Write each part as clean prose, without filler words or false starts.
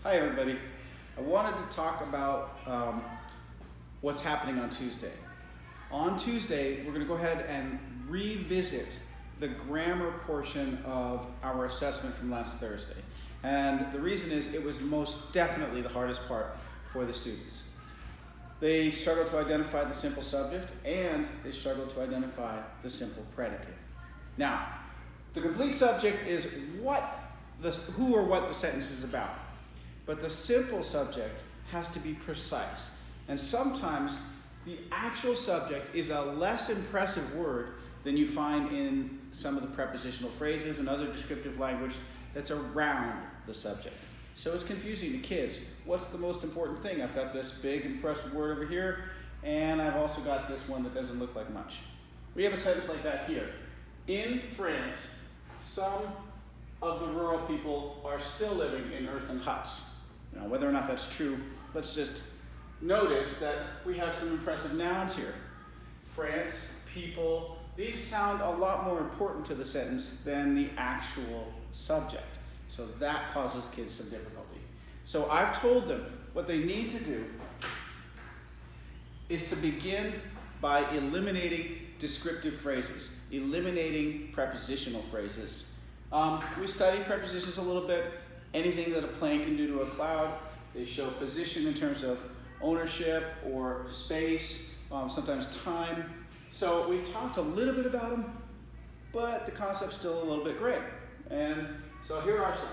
Hi everybody. I wanted to talk about what's happening on Tuesday. On Tuesday, we're going to go ahead and revisit the grammar portion of our assessment from last Thursday. And the reason is it was most definitely the hardest part for the students. They struggled to identify the simple subject and they struggled to identify the simple predicate. Now, the complete subject is who or what the sentence is about. But the simple subject has to be precise. And sometimes the actual subject is a less impressive word than you find in some of the prepositional phrases and other descriptive language that's around the subject. So it's confusing to kids. What's the most important thing? I've got this big impressive word over here, and I've also got this one that doesn't look like much. We have a sentence like that here. In France, some of the rural people are still living in earthen huts. Now, whether or not that's true, let's just notice that we have some impressive nouns here. France, people, these sound a lot more important to the sentence than the actual subject. So that causes kids some difficulty. So I've told them what they need to do is to begin by eliminating descriptive phrases, eliminating prepositional phrases. We studied prepositions a little bit. Anything that a plane can do to a cloud. They show position in terms of ownership or space, sometimes time. So we've talked a little bit about them, but the concept's still a little bit gray. And so here are some.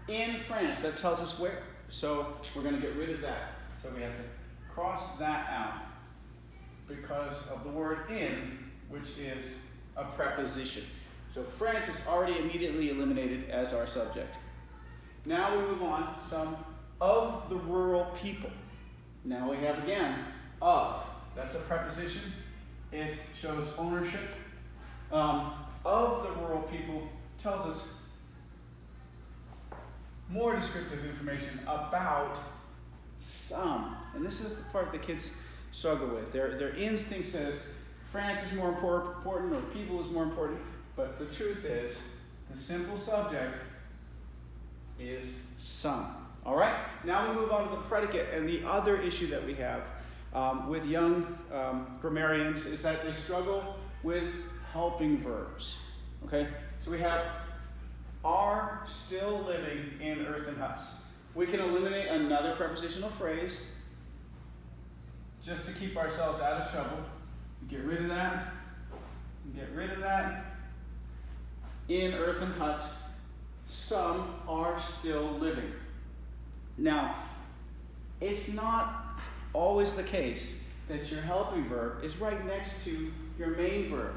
In France, that tells us where. So we're going to get rid of that. So we have to cross that out because of the word in, which is a preposition. So France is already immediately eliminated as our subject. Now we move on, some of the rural people. Now we have again, of. That's a preposition. It shows ownership. Of the rural people tells us more descriptive information about some. And this is the part that kids struggle with. Their instinct says France is more important or people is more important. But the truth is, the simple subject is some. All right? Now we move on to the predicate. And the other issue that we have with young grammarians is that they struggle with helping verbs. Okay? So we have are still living in earthen huts. We can eliminate another prepositional phrase just to keep ourselves out of trouble. Get rid of that. Get rid of that. In earthen huts, some are still living. Now, it's not always the case that your helping verb is right next to your main verb.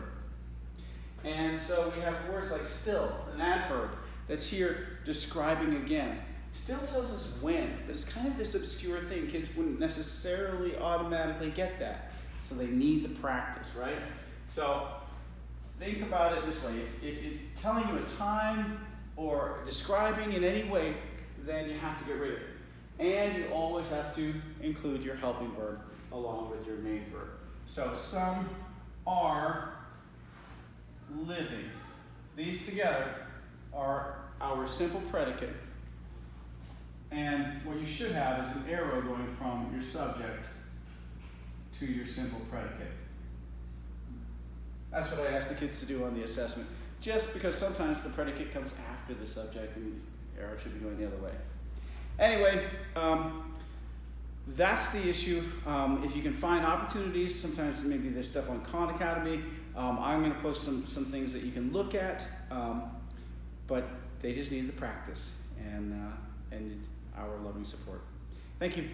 And so we have words like still, an adverb that's here describing again. Still tells us when, but it's kind of this obscure thing. Kids wouldn't necessarily automatically get that. So they need the practice, right? So think about it this way. If you're telling you a time or describing in any way, then you have to get rid of it. And you always have to include your helping verb along with your main verb. So some are living. These together are our simple predicate. And what you should have is an arrow going from your subject to your simple predicate. That's what I asked the kids to do on the assessment. Just because sometimes the predicate comes after the subject and the arrow should be going the other way. Anyway, that's the issue. If you can find opportunities, sometimes maybe there's stuff on Khan Academy. I'm going to post some things that you can look at, but they just need the practice and our loving support. Thank you.